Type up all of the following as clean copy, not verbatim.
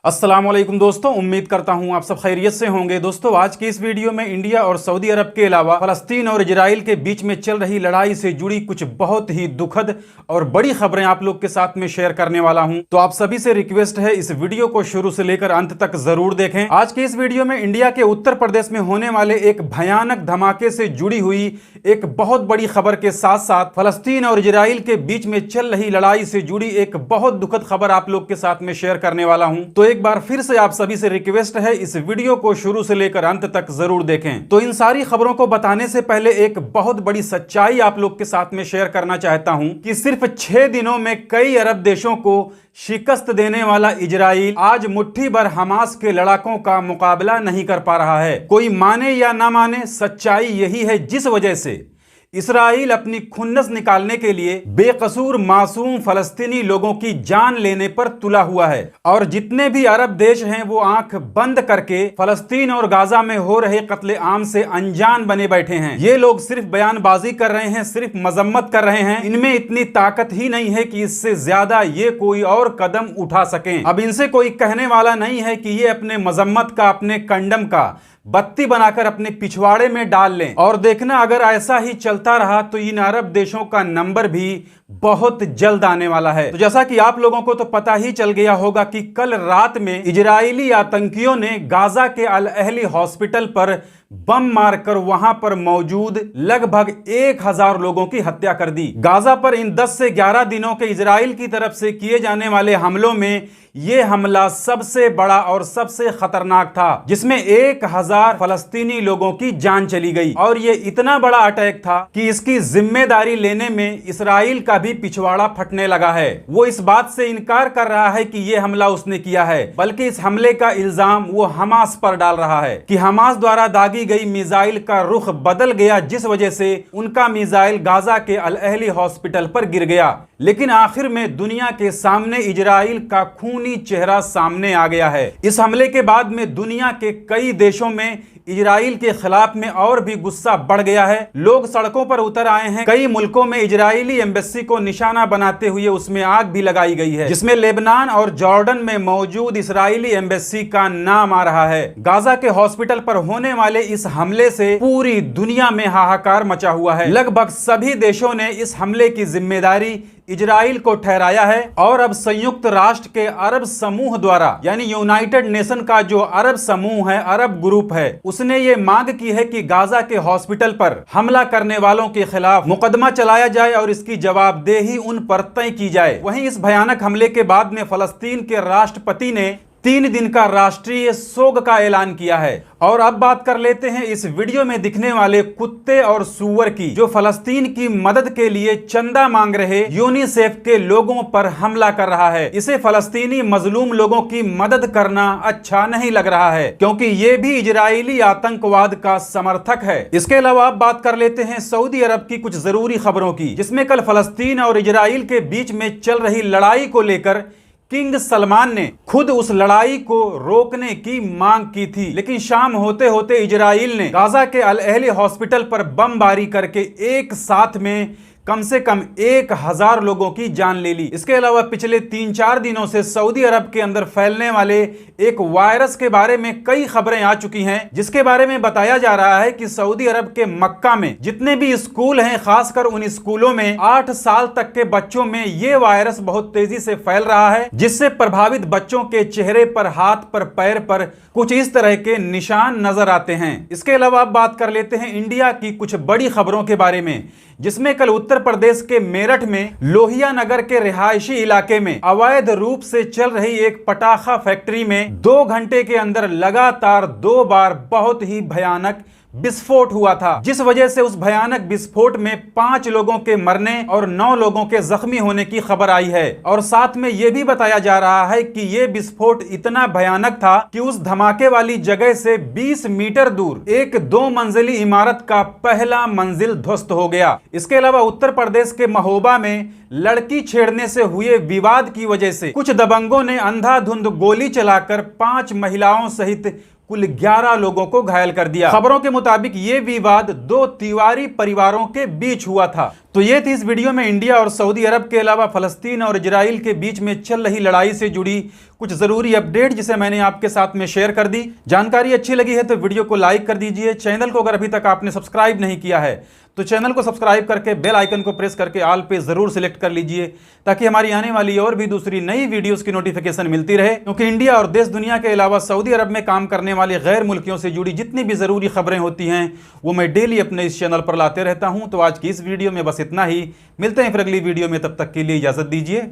अस्सलामुअलैकुम दोस्तों, उम्मीद करता हूं आप सब खैरियत से होंगे। दोस्तों, आज की इस वीडियो में इंडिया और सऊदी अरब के अलावा फलस्तीन और इजराइल के बीच में चल रही लड़ाई से जुड़ी कुछ बहुत ही दुखद और बड़ी खबरें आप लोग के साथ में शेयर करने वाला हूं। तो आप सभी से रिक्वेस्ट है, इस वीडियो को शुरू से लेकर अंत तक जरूर देखें। आज के इस वीडियो में इंडिया के उत्तर प्रदेश में होने वाले एक भयानक धमाके से जुड़ी हुई एक बहुत बड़ी खबर के साथ साथ फलस्तीन और इजराइल के बीच में चल रही लड़ाई से जुड़ी एक बहुत दुखद खबर आप लोग के साथ में शेयर करने वाला हूं। तो एक बार फिर से आप सभी से रिक्वेस्ट है, इस वीडियो को शुरू से लेकर अंत तक जरूर देखें। तो इन सारी खबरों को बताने से पहले एक बहुत बड़ी सच्चाई आप लोग के साथ में शेयर करना चाहता हूं कि सिर्फ 6 दिनों में कई अरब देशों को शिकस्त देने वाला इजराइल आज मुट्ठी भर हमास के लड़ाकों का मुकाबला नहीं कर पा रहा है। कोई माने या ना माने, सच्चाई यही है जिस वजह से इसराइल अपनी खुन्नस निकालने के लिए बेकसूर मासूम फलस्तीनी लोगों की जान लेने पर तुला हुआ है। और जितने भी अरब देश हैं वो आंख बंद करके फलस्तीन और गाजा में हो रहे कत्ले आम से अनजान बने बैठे हैं। ये लोग सिर्फ बयानबाजी कर रहे हैं, सिर्फ मजम्मत कर रहे हैं। इनमें इतनी ताकत ही नहीं है कि इससे ज्यादा ये कोई और कदम उठा सकें। अब इनसे कोई कहने वाला नहीं है कि ये अपने मजम्मत का, अपने कंडम का बत्ती बनाकर अपने पिछवाड़े में डाल लें। और देखना, अगर ऐसा ही चलता रहा तो इन अरब देशों का नंबर भी बहुत जल्द आने वाला है। तो जैसा कि आप लोगों को तो पता ही चल गया होगा कि कल रात में इजरायली आतंकियों ने गाजा के अल अहली हॉस्पिटल पर बम मारकर वहां पर मौजूद लगभग 1000 लोगों की हत्या कर दी। गाजा पर इन 10 से 11 दिनों के इजराइल की तरफ से किए जाने वाले हमलों में यह हमला सबसे बड़ा और सबसे खतरनाक था, जिसमें 1000 फलस्तीनी लोगों की जान चली गई। और यह इतना बड़ा अटैक था कि इसकी जिम्मेदारी लेने में इसराइल का भी पिछवाड़ा फटने लगा है। वो इस बात से इनकार कर रहा है कि यह हमला उसने किया है, बल्कि इस हमले का इल्जाम वो हमास पर डाल रहा है कि हमास द्वारा दागी गई मिसाइल का रुख बदल गया, जिस वजह से उनका मिसाइल गाजा के अल अहली हॉस्पिटल पर गिर गया। लेकिन आखिर में दुनिया के सामने इजराइल का खूनी चेहरा सामने आ गया है। इस हमले के बाद में दुनिया के कई देशों में इजराइल के खिलाफ में और भी गुस्सा बढ़ गया है। लोग सड़कों पर उतर आए हैं। कई मुल्कों में इजरायली एम्बेसी को निशाना बनाते हुए उसमें आग भी लगाई गई है, जिसमें लेबनान और जॉर्डन में मौजूद इजरायली एम्बेसी का नाम आ रहा है। गाजा के हॉस्पिटल पर होने वाले इस हमले से पूरी दुनिया में हाहाकार मचा हुआ है। लगभग सभी देशों ने इस हमले की जिम्मेदारी इजराइल को ठहराया है। और अब संयुक्त राष्ट्र के अरब समूह द्वारा, यानी यूनाइटेड नेशन का जो अरब समूह है, अरब ग्रुप है, उसने ये मांग की है कि गाजा के हॉस्पिटल पर हमला करने वालों के खिलाफ मुकदमा चलाया जाए और इसकी जवाबदेही उन पर तय की जाए। वहीं इस भयानक हमले के बाद में फलस्तीन के राष्ट्रपति ने 3 दिन का राष्ट्रीय शोक का ऐलान किया है। और अब बात कर लेते हैं इस वीडियो में दिखने वाले कुत्ते और सूअर की, जो फलस्तीन की मदद के लिए चंदा मांग रहे यूनिसेफ के लोगों पर हमला कर रहा है। इसे फलस्तीनी मजलूम लोगों की मदद करना अच्छा नहीं लग रहा है, क्योंकि ये भी इजरायली आतंकवाद का समर्थक है। इसके अलावा अब बात कर लेते हैं सऊदी अरब की कुछ जरूरी खबरों की, जिसमें कल फलस्तीन और इजराइल के बीच में चल रही लड़ाई को लेकर किंग सलमान ने खुद उस लड़ाई को रोकने की मांग की थी। लेकिन शाम होते होते इजराइल ने गाजा के अल अहली हॉस्पिटल पर बमबारी करके एक साथ में कम से कम 1000 लोगों की जान ले ली। इसके अलावा पिछले 3-4 दिनों से सऊदी अरब के अंदर फैलने वाले एक वायरस के बारे में कई खबरें आ चुकी हैं, जिसके बारे में बताया जा रहा है कि सऊदी अरब के मक्का में जितने भी स्कूल हैं, खासकर उन स्कूलों में 8 साल तक के बच्चों में ये वायरस बहुत तेजी से फैल रहा है, जिससे प्रभावित बच्चों के चेहरे पर, हाथ पर, पैर पर कुछ इस तरह के निशान नजर आते हैं। इसके अलावा अब बात कर लेते हैं इंडिया की कुछ बड़ी खबरों के बारे में, जिसमें कल उत्तर प्रदेश के मेरठ में लोहिया नगर के रिहायशी इलाके में अवैध रूप से चल रही एक पटाखा फैक्ट्री में 2 घंटे के अंदर लगातार 2 बार बहुत ही भयानक विस्फोट हुआ था, जिस वजह से उस भयानक विस्फोट में 5 लोगों के मरने और 9 लोगों के जख्मी होने की खबर आई है। और साथ में यह भी बताया जा रहा है कि यह विस्फोट इतना भयानक था कि उस धमाके वाली जगह से 20 मीटर दूर एक 2 मंजिली इमारत का पहला मंजिल ध्वस्त हो गया। इसके अलावा उत्तर प्रदेश के महोबा में लड़की छेड़ने से हुए विवाद की वजह से कुछ दबंगों ने अंधाधुंध गोली चलाकर 5 महिलाओं सहित कुल 11 लोगों को घायल कर दिया। खबरों के मुताबिक ये विवाद 2 तिवारी परिवारों के बीच हुआ था। तो ये थी इस वीडियो में इंडिया और सऊदी अरब के अलावा फ़लस्तीन और इजराइल के बीच में चल रही लड़ाई से जुड़ी कुछ ज़रूरी अपडेट जिसे मैंने आपके साथ में शेयर कर दी। जानकारी अच्छी लगी है तो वीडियो को लाइक कर दीजिए। चैनल को अगर अभी तक आपने सब्सक्राइब नहीं किया है तो चैनल को सब्सक्राइब करके बेल आइकन को प्रेस करके ऑल पे ज़रूर सिलेक्ट कर लीजिए, ताकि हमारी आने वाली और भी दूसरी नई वीडियोस की नोटिफिकेशन मिलती रहे। क्योंकि इंडिया और देश दुनिया के अलावा सऊदी अरब में काम करने वाले गैर मुल्कियों से जुड़ी जितनी भी ज़रूरी खबरें होती हैं वो मैं डेली अपने इस चैनल पर लाते रहता हूँ। तो आज की इस वीडियो में बस इतना ही। मिलते हैं फिर अगली वीडियो में, तब तक के लिए इजाज़त दीजिए।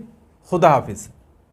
खुदा हाफिज़।